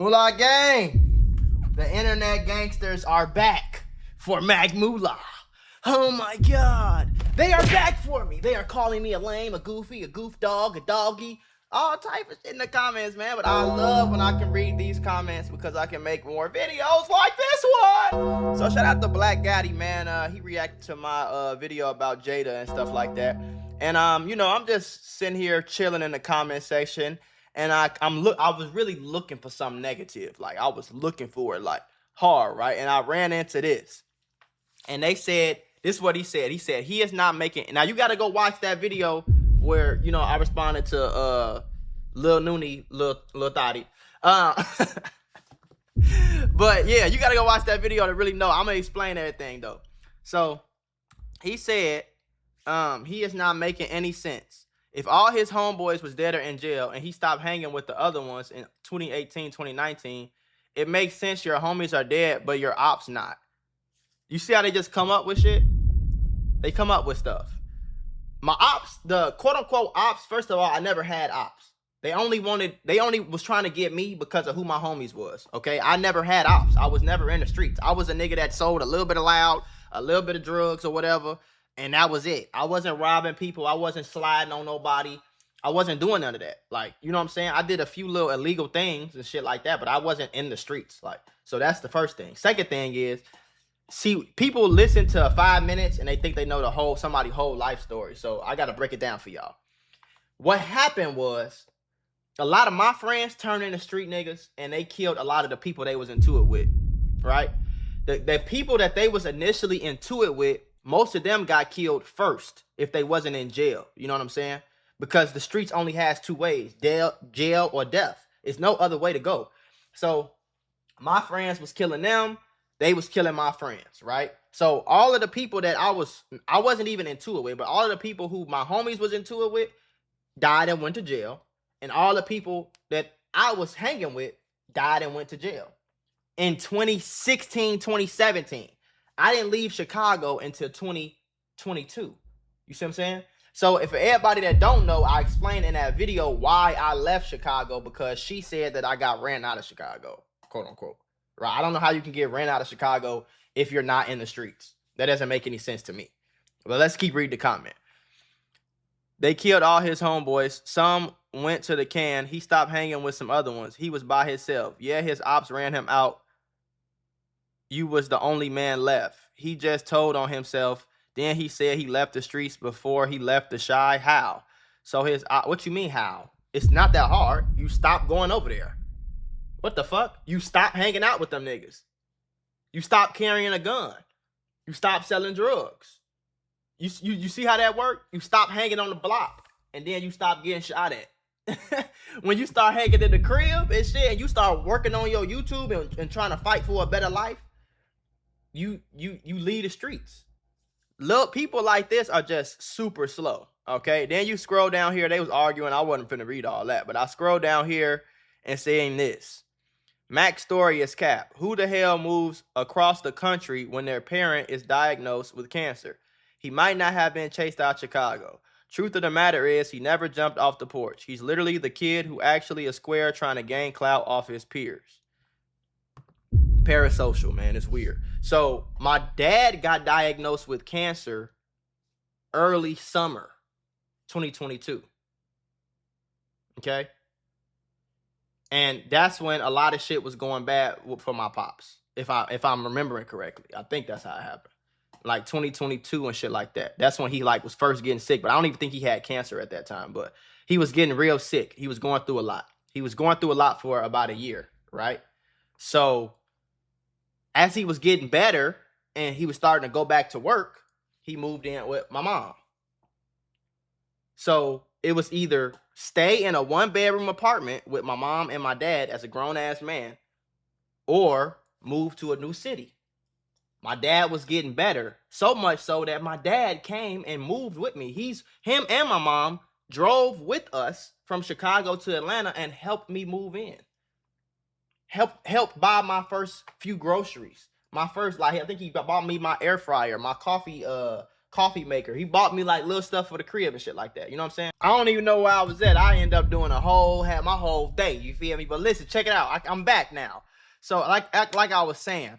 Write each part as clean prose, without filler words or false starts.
Mula gang, the internet gangsters are back for Mula. Oh my god, they are back for me. They are calling me a lame, a goofy, a goof dog, a doggy, all type of shit in the comments, man. But I love when I can read these comments because I can make more videos like this one. So shout out to Black Gaddy, man. He reacted to my video about Jada and stuff like that. And I'm just sitting here chilling in the comment section. And I was really looking for something negative. Like I was looking for it like hard, right? And I ran into this. And they said, this is what he said. He said he is not making. Now you gotta go watch that video where, I responded to Lil Noonie, Lil Thotty. But yeah, you gotta go watch that video to really know. I'm gonna explain everything though. So he said he is not making any sense. If all his homeboys was dead or in jail and he stopped hanging with the other ones in 2018, 2019, it makes sense your homies are dead, but your ops not. You see how they just come up with shit? They come up with stuff. My ops, the quote-unquote ops, first of all, I never had ops. They only was trying to get me because of who my homies was, okay? I never had ops. I was never in the streets. I was a nigga that sold a little bit of loud, a little bit of drugs or whatever, and that was it. I wasn't robbing people. I wasn't sliding on nobody. I wasn't doing none of that. Like, you know what I'm saying? I did a few little illegal things and shit like that, but I wasn't in the streets. Like, so that's the first thing. Second thing is, see, people listen to 5 minutes and they think they know somebody's whole life story. So I got to break it down for y'all. What happened was a lot of my friends turned into street niggas and they killed a lot of the people they was into it with, right? The people that they was initially into it with, most of them got killed first if they wasn't in jail. You know what I'm saying? Because the streets only has two ways, jail or death. It's no other way to go. So my friends was killing them. They was killing my friends, right? So all of the people that I wasn't even into it with, but all of the people who my homies was into it with died and went to jail. And all the people that I was hanging with died and went to jail. In 2016, 2017. I didn't leave Chicago until 2022. You see what I'm saying? So if for everybody that don't know, I explained in that video why I left Chicago, because she said that I got ran out of Chicago, quote unquote. Right? I don't know how you can get ran out of Chicago if you're not in the streets. That doesn't make any sense to me. But let's keep reading the comment. They killed all his homeboys. Some went to the can. He stopped hanging with some other ones. He was by himself. Yeah, his ops ran him out. You was the only man left. He just told on himself. Then he said he left the streets before he left the shy. How? So what you mean how? It's not that hard. You stop going over there. What the fuck? You stop hanging out with them niggas. You stop carrying a gun. You stop selling drugs. You see how that work? You stop hanging on the block, and then you stop getting shot at. When you start hanging in the crib and shit, and you start working on your YouTube and trying to fight for a better life, you leave the streets. Look, people like this are just super slow, okay? Then you scroll down here. They was arguing. I wasn't finna read all that, but I scrolled down here and saying this. Mac's story is cap. Who the hell moves across the country when their parent is diagnosed with cancer? He might not have been chased out of Chicago. Truth of the matter is he never jumped off the porch. He's literally the kid who actually is square trying to gain clout off his peers. Parasocial, man. It's weird. So my dad got diagnosed with cancer early summer 2022. Okay? And that's when a lot of shit was going bad for my pops. If I'm remembering correctly. I think that's how it happened. Like 2022 and shit like that. That's when he was first getting sick. But I don't even think he had cancer at that time. But he was getting real sick. He was going through a lot. He was going through a lot for about a year, right? So as he was getting better and he was starting to go back to work, he moved in with my mom. So it was either stay in a one-bedroom apartment with my mom and my dad as a grown-ass man, or move to a new city. My dad was getting better, so much so that my dad came and moved with me. Him and my mom drove with us from Chicago to Atlanta and helped me move in. Helped buy my first few groceries. My first, I think he bought me my air fryer, my coffee coffee maker. He bought me like little stuff for the crib and shit like that. You know what I'm saying? I don't even know where I was at. I ended up doing had my whole day. You feel me? But listen, check it out. I'm back now. So like I was saying,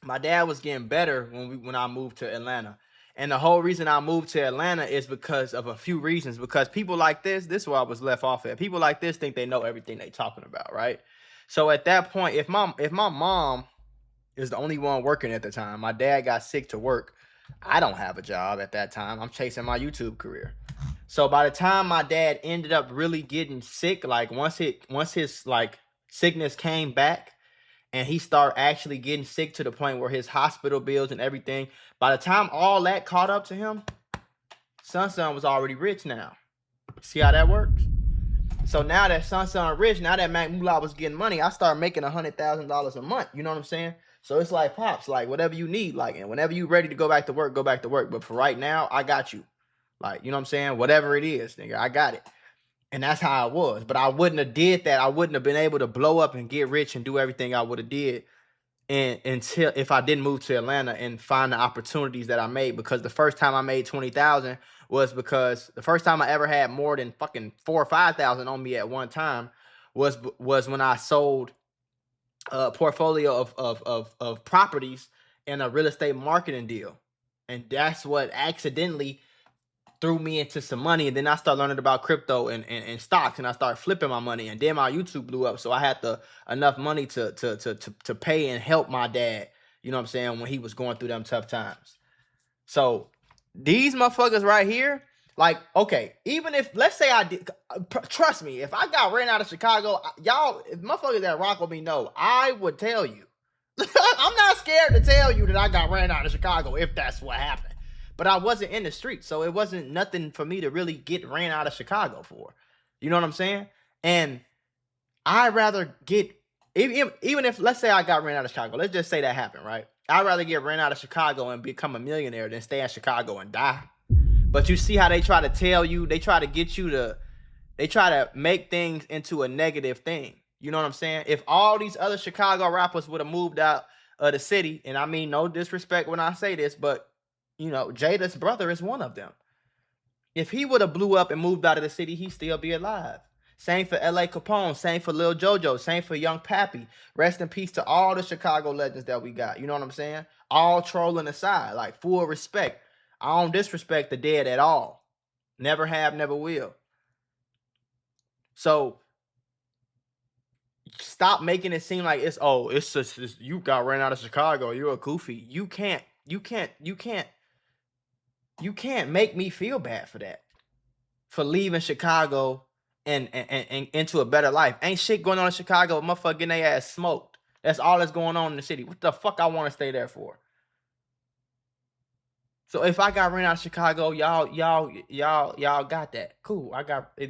my dad was getting better when I moved to Atlanta. And the whole reason I moved to Atlanta is because of a few reasons. Because people like this is where I was left off at. People like this think they know everything they talking about, right? So at that point, if my mom is the only one working at the time, my dad got sick to work. I don't have a job at that time. I'm chasing my YouTube career. So by the time my dad ended up really getting sick, like once his like sickness came back, and he started actually getting sick to the point where his hospital bills and everything, by the time all that caught up to him, Son was already rich now. See how that works? So now that Son rich, now that Mac Mula was getting money, I started making $100,000 a month. You know what I'm saying? So it's like, Pops, like whatever you need, like, and whenever you ready to go back to work, go back to work. But for right now, I got you. Like, you know what I'm saying? Whatever it is, nigga, I got it. And that's how it was. But I wouldn't have did that. I wouldn't have been able to blow up and get rich and do everything I would have did until if I didn't move to Atlanta and find the opportunities that I made. Because the first time I made 20,000 was because the first time I ever had more than fucking 4,000 or 5,000 on me at one time was when I sold a portfolio of properties in a real estate marketing deal. And that's what accidentally threw me into some money. And then I started learning about crypto and stocks, and I started flipping my money, and then my YouTube blew up. So I had enough money to pay and help my dad, you know what I'm saying, when he was going through them tough times. So these motherfuckers right here, like, okay, even if, let's say I did, trust me, if I got ran out of Chicago, y'all, if motherfuckers that rock with me know, I would tell you. I'm not scared to tell you that I got ran out of Chicago if that's what happened. But I wasn't in the street, so it wasn't nothing for me to really get ran out of Chicago for. You know what I'm saying? And I'd rather get, even if, let's say I got ran out of Chicago. Let's just say that happened, right? I'd rather get ran out of Chicago and become a millionaire than stay in Chicago and die. But you see how they try to tell you, they try to get you to, they try to make things into a negative thing. You know what I'm saying? If all these other Chicago rappers would have moved out of the city, and I mean no disrespect when I say this, but you know, Jada's brother is one of them. If he would have blew up and moved out of the city, he'd still be alive. Same for L.A. Capone. Same for Lil JoJo. Same for Young Pappy. Rest in peace to all the Chicago legends that we got. You know what I'm saying? All trolling aside. Like, full respect. I don't disrespect the dead at all. Never have, never will. So, stop making it seem like it's just you got ran out of Chicago. You're a goofy. You can't make me feel bad for that. For leaving Chicago and into a better life. Ain't shit going on in Chicago. Motherfucker getting their ass smoked. That's all that's going on in the city. What the fuck I want to stay there for? So if I got ran out of Chicago, y'all got that. Cool.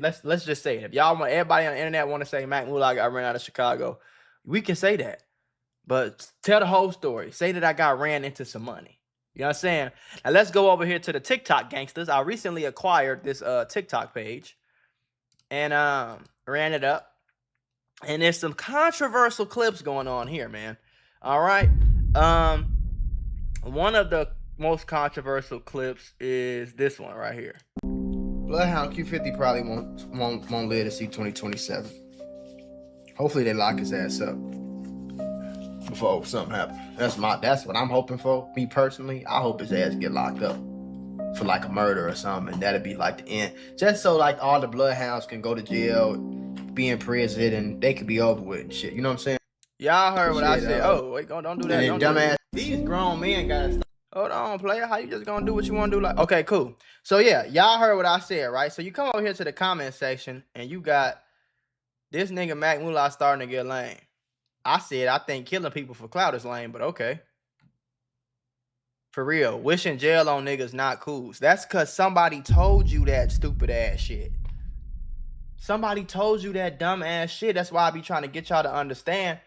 Let's just say it. If y'all want, everybody on the internet want to say Mac Mula got ran out of Chicago, we can say that. But tell the whole story. Say that I got ran into some money. You know what I'm saying? Now let's go over here to the TikTok gangsters. I recently acquired this TikTok page and ran it up. And there's some controversial clips going on here, man. All right. One of the most controversial clips is this one right here. Bloodhound Q50 probably won't live to see 2027. Hopefully they lock his ass up before something happens. That's what I'm hoping for. Me personally, I hope his ass get locked up for like a murder or something, and that'd be like the end. Just so like all the bloodhounds can go to jail, be in prison, and they could be over with and shit. You know what I'm saying? Y'all heard what I said. Oh, wait, don't do that. Don't dumbass. These grown men gotta stop. Hold on, player. How you just gonna do what you want to do? Like, okay, cool. So yeah, y'all heard what I said, right? So you come over here to the comment section, and you got this nigga Mac Mula starting to get lame. I said I think killing people for clout is lame, but okay. For real, wishing jail on niggas not cool. That's because somebody told you that stupid ass shit. Somebody told you that dumb ass shit. That's why I be trying to get y'all to understand.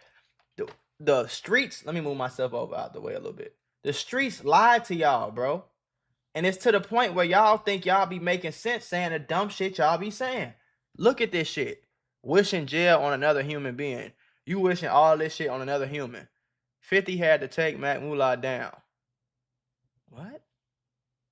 The streets, let me move myself over out the way a little bit. The streets lied to y'all, bro. And it's to the point where y'all think y'all be making sense saying the dumb shit y'all be saying. Look at this shit. Wishing jail on another human being. You wishing all this shit on another human. 50 had to take Mac Mula down. What?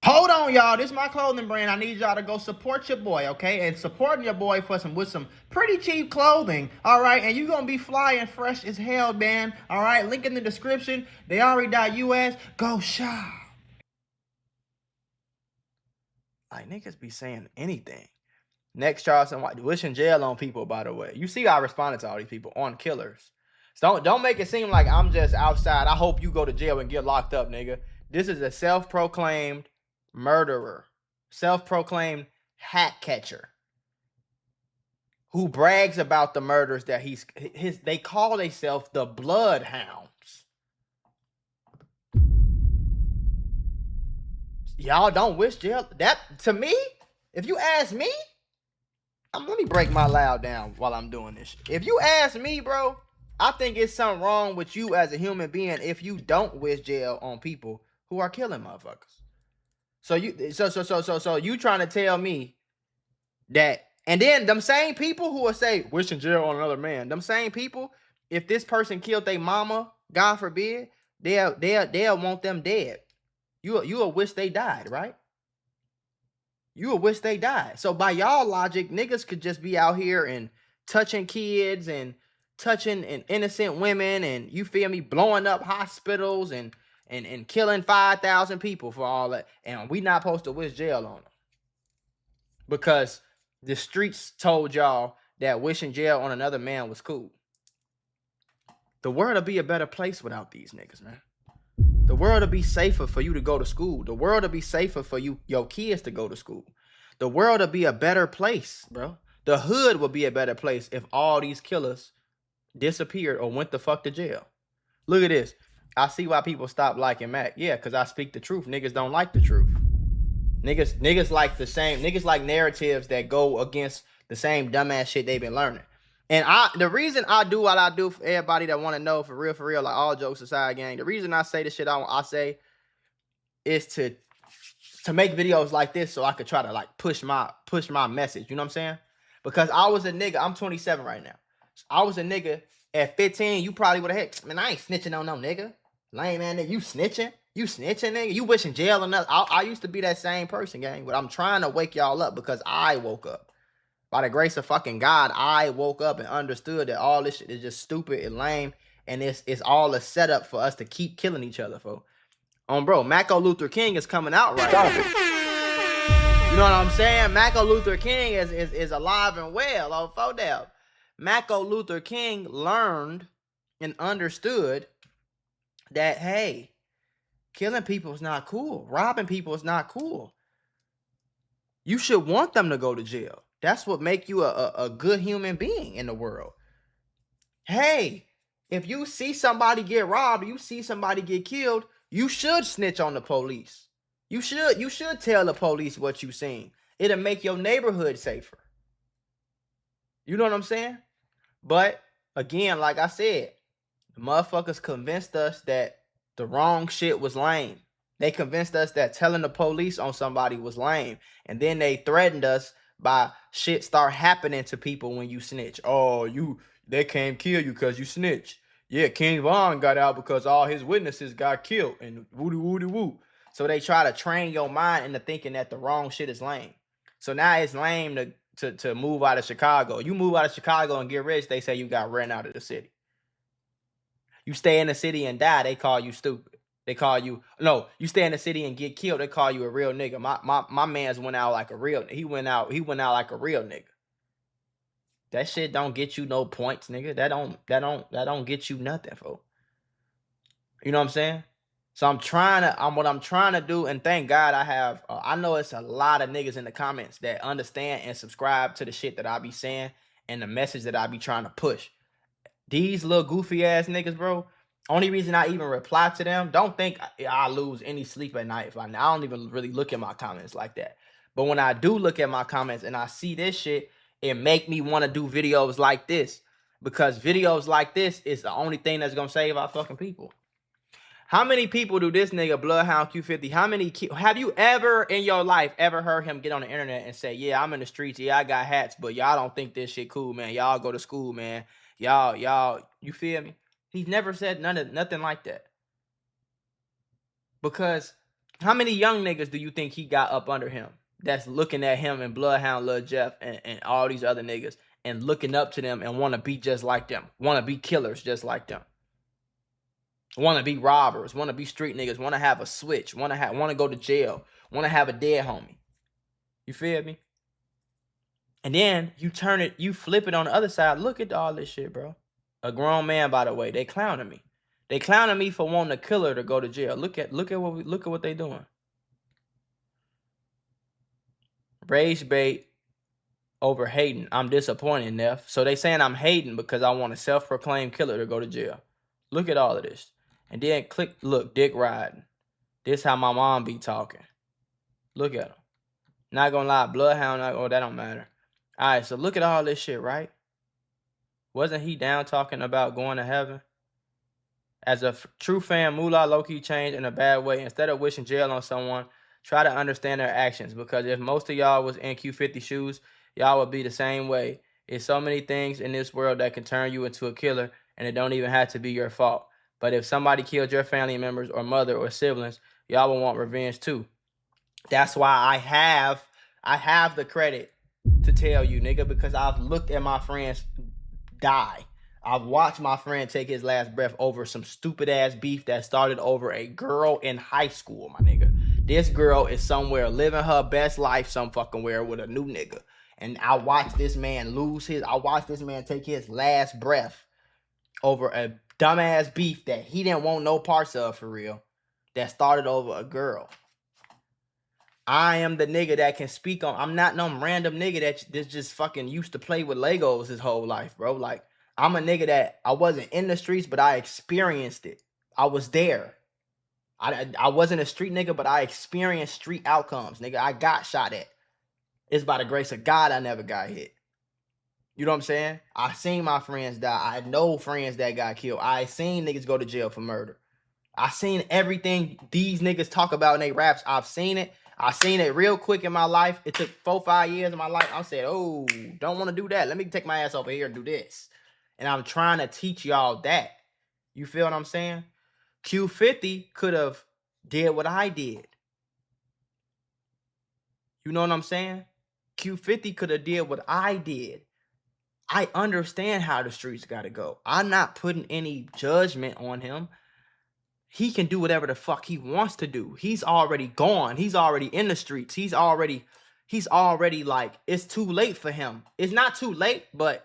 Hold on, y'all. This is my clothing brand. I need y'all to go support your boy, okay? And supporting your boy with some pretty cheap clothing, all right? And you're going to be fly and fresh as hell, man, all right? Link in the description. Theari.us. Go shop. Like, niggas be saying anything. Next, Charleston White wishing jail on people, by the way. You see how I responded to all these people on killers. So don't make it seem like I'm just outside. I hope you go to jail and get locked up, nigga. This is a self-proclaimed murderer, self-proclaimed hat catcher who brags about the murders that they call themselves the Bloodhounds. Y'all don't wish jail. That, to me, if you ask me, let me break my loud down while I'm doing this shit. If you ask me, bro, I think it's something wrong with you as a human being if you don't wish jail on people who are killing motherfuckers. So you trying to tell me that, and then them same people who will say wishing jail on another man, them same people, if this person killed their mama, God forbid, they'll want them dead. You'll wish they died, right? You will wish they died. So by y'all logic, niggas could just be out here and touching kids and touching innocent women, and you feel me, blowing up hospitals and killing 5,000 people for all that. And we not supposed to wish jail on them. Because the streets told y'all that wishing jail on another man was cool. The world will be a better place without these niggas, man. The world will be safer for you to go to school. The world will be safer for your kids to go to school. The world will be a better place, bro. The hood will be a better place if all these killers disappeared or went the fuck to jail. Look at this. I see why people stop liking Mac. Yeah, because I speak the truth. Niggas don't like the truth. Niggas like the same. Niggas like narratives that go against the same dumbass shit they've been learning. And the reason I do what I do, for everybody that want to know, for real, like all jokes aside, gang, the reason I say the shit I say is to make videos like this so I could try to like push my message. You know what I'm saying? Because I was a nigga. I'm 27 right now. So I was a nigga at 15. You probably would have hit, man, I ain't snitching on no nigga. Lame man, nigga, you snitching, nigga. You wishing jail or nothing. I used to be that same person, gang. But I'm trying to wake y'all up because I woke up. By the grace of fucking God, I woke up and understood that all this shit is just stupid and lame, and it's all a setup for us to keep killing each other, folks. Bro, Mako Luther King is coming out right now. You know what I'm saying? Mako Luther King is alive and well. Oh, Fodell. Mako Luther King learned and understood that, hey, killing people is not cool. Robbing people is not cool. You should want them to go to jail. That's what make you a good human being in the world. Hey, if you see somebody get robbed, you see somebody get killed, you should snitch on the police. You should tell the police what you seen. It'll make your neighborhood safer. You know what I'm saying? But again, like I said, the motherfuckers convinced us that the wrong shit was lame. They convinced us that telling the police on somebody was lame. And then they threatened us by shit start happening to people when you snitch. Oh, they can't kill you because you snitch. Yeah, King Von got out because all his witnesses got killed and woo. So they try to train your mind into thinking that the wrong shit is lame. So now it's lame to move out of Chicago. You move out of Chicago and get rich, they say you got ran out of the city. You stay in the city and die, they call you stupid. They call you, no, you stay in the city and get killed, they call you a real nigga. My man's went out like a real, he went out like a real nigga. That shit don't get you no points, nigga. That don't get you nothing, folks. You know what I'm saying? So what I'm trying to do, and thank God I have, I know it's a lot of niggas in the comments that understand and subscribe to the shit that I be saying and the message that I be trying to push. These little goofy ass niggas, bro, only reason I even reply to them, don't think I lose any sleep at night. I don't even really look at my comments like that. But when I do look at my comments and I see this shit, it make me want to do videos like this. Because videos like this is the only thing that's going to save our fucking people. How many people do this nigga Bloodhound Q50? Have you ever in your life ever heard him get on the internet and say, yeah, I'm in the streets, yeah, I got hats, but y'all don't think this shit cool, man. Y'all go to school, man. Y'all, you feel me? He's never said nothing like that. Because How many young niggas do you think he got up under him that's looking at him and Bloodhound Lil Jeff and all these other niggas and looking up to them and want to be just like them, want to be killers just like them, want to be robbers, want to be street niggas, want to have a switch, want to go to jail, want to have a dead homie. You feel me? And then you flip it on the other side. Look at all this shit, bro. A grown man, by the way. They clowning me. They clowning me for wanting a killer to go to jail. Look at what they doing. Rage bait over hating. I'm disappointed, Neff. So they saying I'm hating because I want a self-proclaimed killer to go to jail. Look at all of this. And then look, dick riding. This how my mom be talking. Look at him. Not gonna lie, Bloodhound, that don't matter. All right, so look at all this shit, right? Wasn't he down talking about going to heaven? As a true fan, Mula low-key changed in a bad way. Instead of wishing jail on someone, try to understand their actions. Because if most of y'all was in Q50 shoes, y'all would be the same way. There's so many things in this world that can turn you into a killer, and it don't even have to be your fault. But if somebody killed your family members or mother or siblings, y'all will want revenge too. That's why I have the credit to tell you, nigga, because I've looked at my friends die. I've watched my friend take his last breath over some stupid ass beef that started over a girl in high school, my nigga. This girl is somewhere living her best life some fucking where with a new nigga. And I watched this man take his last breath over a dumbass beef that he didn't want no parts of for real. That started over a girl. I am the nigga that can speak on. I'm not no random nigga that just fucking used to play with Legos his whole life, bro. Like, I'm a nigga that I wasn't in the streets, but I experienced it. I was there. I wasn't a street nigga, but I experienced street outcomes, nigga. I got shot at. It's by the grace of God I never got hit. You know what I'm saying? I seen my friends die. I know friends that got killed. I seen niggas go to jail for murder. I seen everything these niggas talk about in their raps. I've seen it. I seen it real quick in my life. It took 4-5 years of my life. I said, oh, don't want to do that. Let me take my ass over here and do this. And I'm trying to teach y'all that. You feel what I'm saying? Q50 could have did what I did. You know what I'm saying? Q50 could have did what I did. I understand how the streets got to go. I'm not putting any judgment on him. He can do whatever the fuck he wants to do. He's already gone. He's already in the streets. He's already like, it's too late for him. It's not too late, but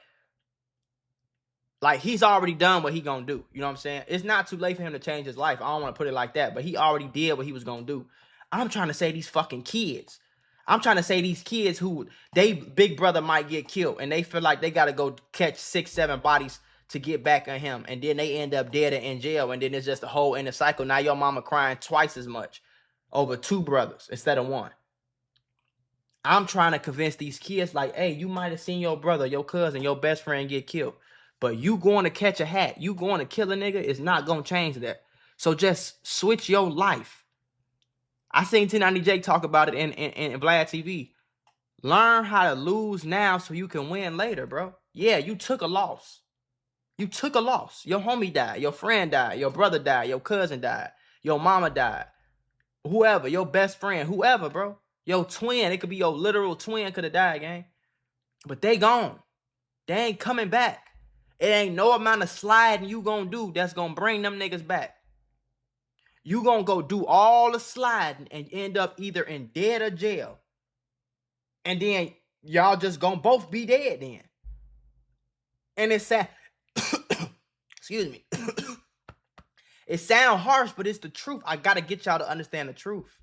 like, he's already done what he gonna do. You know what I'm saying? It's not too late for him to change his life. I don't want to put it like that, but he already did what he was gonna do. I'm trying to say these fucking kids. I'm trying to say these kids who, they big brother might get killed and they feel like they got to go catch 6-7 bodies to get back on him. And then they end up dead and in jail. And then it's just a whole inner cycle. Now your mama crying twice as much over 2 brothers instead of 1. I'm trying to convince these kids like, hey, you might have seen your brother, your cousin, your best friend get killed. But you going to catch a hat, you going to kill a nigga is not going to change that. So just switch your life. I seen 1090 Jake talk about it in Vlad TV. Learn how to lose now so you can win later, bro. Yeah, you took a loss. You took a loss. Your homie died. Your friend died. Your brother died. Your cousin died. Your mama died. Whoever. Your best friend. Whoever, bro. Your twin. It could be your literal twin could have died, gang. But they gone. They ain't coming back. It ain't no amount of sliding you gonna do that's gonna bring them niggas back. You gonna go do all the sliding and end up either in dead or jail. And then y'all just gonna both be dead then. And it's sad. Excuse me. It sounds harsh, but it's the truth. I gotta get y'all to understand the truth.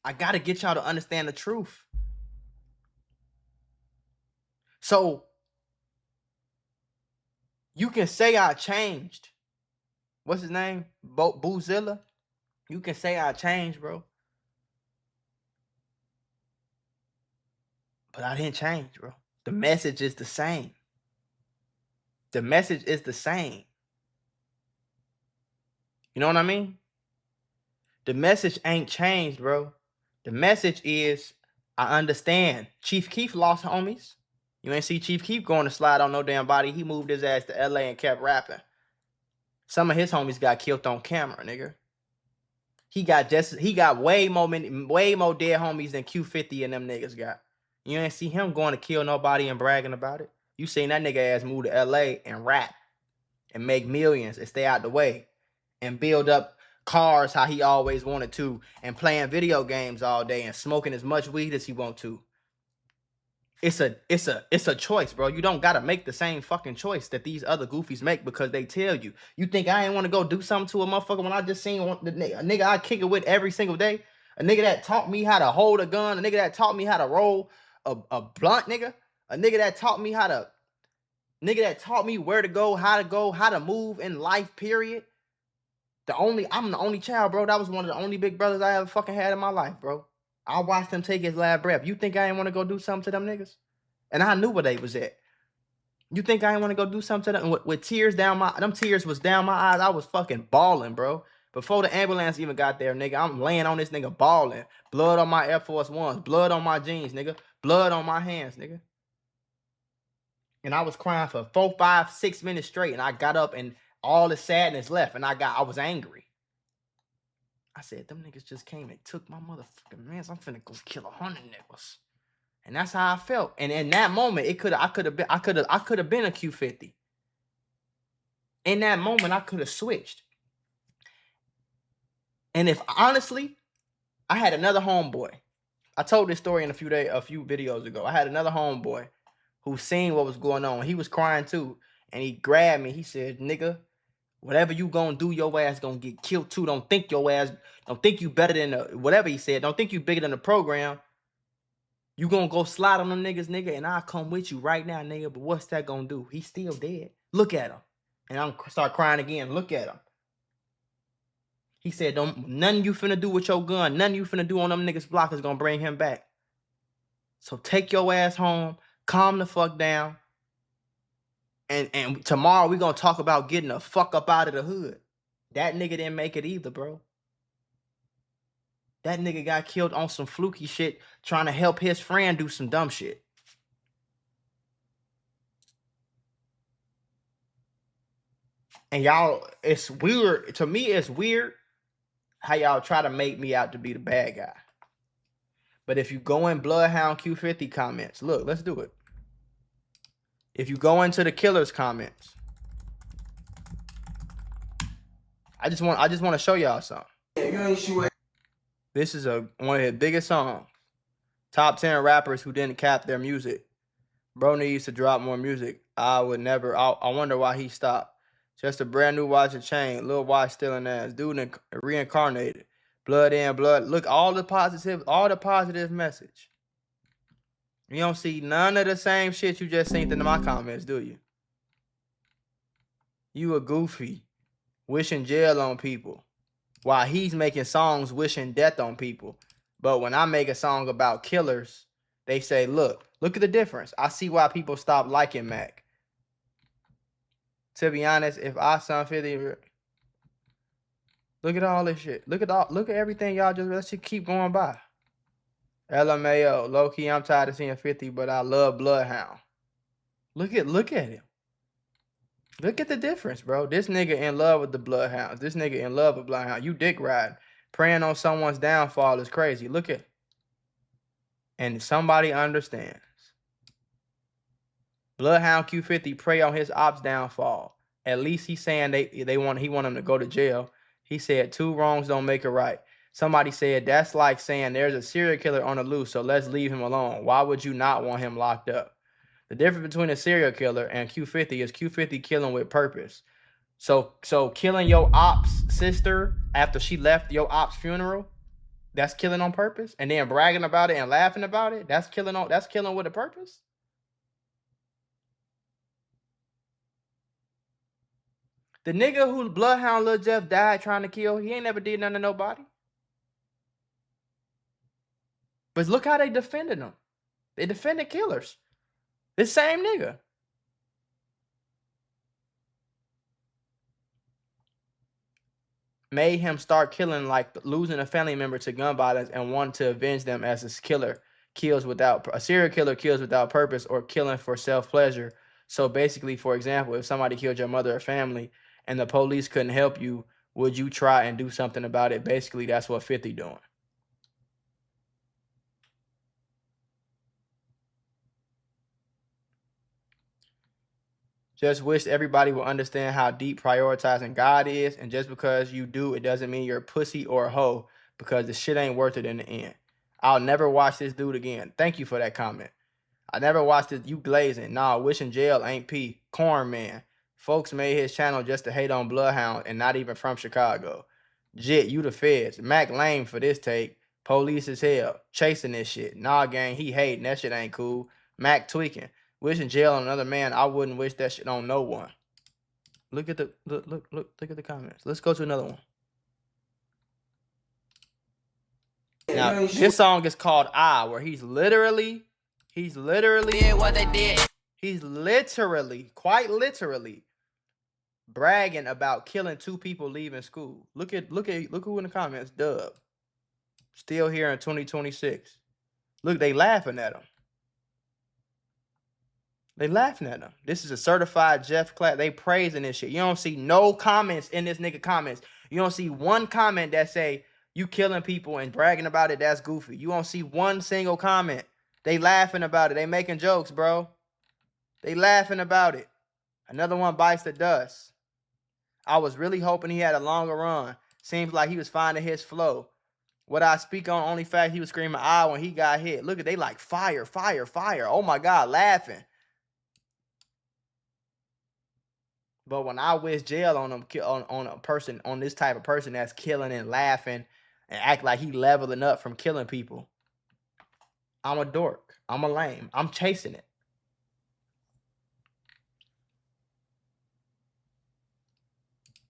I gotta get y'all to understand the truth. So, you can say I changed. What's his name? Boozilla? You can say I changed, bro. But I didn't change, bro. The message is the same. The message is the same. You know what I mean? The message ain't changed, bro. The message is, I understand. Chief Keef lost homies. You ain't see Chief Keef going to slide on no damn body. He moved his ass to LA and kept rapping. Some of his homies got killed on camera, nigga. He got way more dead homies than Q50 and them niggas got. You ain't see him going to kill nobody and bragging about it. You seen that nigga ass move to LA and rap and make millions and stay out the way and build up cars how he always wanted to and playing video games all day and smoking as much weed as he want to. It's a choice, bro. You don't gotta make the same fucking choice that these other goofies make because they tell you. You think I ain't want to go do something to a motherfucker when I just seen a nigga I kick it with every single day? A nigga that taught me how to hold a gun, a nigga that taught me how to roll a blunt, nigga. A nigga that taught me where to go, how to move in life, period. I'm the only child, bro. That was one of the only big brothers I ever fucking had in my life, bro. I watched him take his last breath. You think I ain't want to go do something to them niggas? And I knew where they was at. You think I ain't want to go do something to them? With tears down them tears was down my eyes. I was fucking balling, bro. Before the ambulance even got there, nigga, I'm laying on this nigga balling. Blood on my Air Force Ones. Blood on my jeans, nigga. Blood on my hands, nigga. And I was crying for 4, 5, 6 minutes straight. And I got up and all the sadness left. And I was angry. I said, them niggas just came and took my motherfucking mans. I'm finna go kill 100 niggas. And that's how I felt. And in that moment, I could have been a Q50. In that moment, I could have switched. And if honestly, I had another homeboy. I told this story in a few videos ago. I had another homeboy who seen what was going on. He was crying too. And he grabbed me. He said, nigga, whatever you gonna do, your ass gonna get killed too. Don't think you better than whatever he said. Don't think you bigger than the program. You gonna go slide on them niggas, nigga, and I'll come with you right now, nigga. But what's that gonna do? He's still dead. Look at him. And I'm start crying again. Look at him. He said, nothing you finna do with your gun, nothing you finna do on them niggas' block is gonna bring him back. So take your ass home, calm the fuck down. And tomorrow we gonna talk about getting the fuck up out of the hood. That nigga didn't make it either, bro. That nigga got killed on some fluky shit trying to help his friend do some dumb shit. And y'all, it's weird. To me, it's weird how y'all try to make me out to be the bad guy. But if you go in Bloodhound Q50 comments, look, let's do it. If you go into the killer's comments, I just want to show y'all something. This is one of his biggest songs. Top 10 rappers who didn't cap their music. Bro needs to drop more music. I wonder why he stopped. Just a brand new watch and chain. Little watch stealing ass. Dude reincarnated. Blood in, blood. Look, all the positive message. You don't see none of the same shit you just seen in my comments, do you? You a goofy. Wishing jail on people. While he's making songs wishing death on people. But when I make a song about killers, they say, look at the difference. I see why people stop liking Mac. To be honest, if I sound 50, look at all this shit. Look at everything y'all let's just keep going by. LMAO, low key, I'm tired of seeing 50, but I love Bloodhound. Look at him. Look at the difference, bro. This nigga in love with the Bloodhounds. This nigga in love with Bloodhound. You dick riding. Praying on someone's downfall is crazy. Look at. And somebody understands. Bloodhound Q50 pray on his ops downfall. At least he's saying he want him to go to jail. He said 2 wrongs don't make a right. Somebody said that's like saying there's a serial killer on the loose, so let's leave him alone. Why would you not want him locked up? The difference between a serial killer and Q50 is Q50 killing with purpose. So killing your ops sister after she left your ops funeral, that's killing on purpose. And then bragging about it and laughing about it, that's killing with a purpose. The nigga who Bloodhound Lil Jeff died trying to kill, he ain't never did nothing to nobody. But look how they defended him. They defended killers. This same nigga. Made him start killing, like losing a family member to gun violence and want to avenge them as a serial killer kills without purpose or killing for self-pleasure. So basically, for example, if somebody killed your mother or family and the police couldn't help you, would you try and do something about it? Basically, that's what 50 doing. Just wish everybody would understand how deep prioritizing God is, and just because you do, it doesn't mean you're a pussy or a hoe, because the shit ain't worth it in the end. I'll never watch this dude again. Thank you for that comment. I never watched this. You glazing. Nah, wishing jail ain't P. Corn man. Folks made his channel just to hate on Bloodhound and not even from Chicago. Jit, you the feds. Mac lame for this take. Police as hell. Chasing this shit. Nah, gang, he hating. That shit ain't cool. Mac tweaking. Wishing jail on another man. I wouldn't wish that shit on no one. Look at the look at the comments. Let's go to another one. Now, this song is called I, where he's literally did what they did. He's literally, quite literally, bragging about killing 2 people leaving school. Look who in the comments. Dub. Still here in 2026. Look, they laughing at him. They laughing at him. This is a certified Jeff class. They praising this shit. You don't see no comments in this nigga comments. You don't see one comment that say you killing people and bragging about it. That's goofy. You don't see one single comment. They laughing about it. They making jokes, bro. They laughing about it. Another one bites the dust. I was really hoping he had a longer run. Seems like he was finding his flow. What I speak on, only fact he was screaming "ah" when he got hit. Look at they like fire, fire, fire. Oh my God, laughing. But when I wish jail on them, on a person, on this type of person that's killing and laughing and act like he leveling up from killing people, I'm a dork. I'm a lame. I'm chasing it.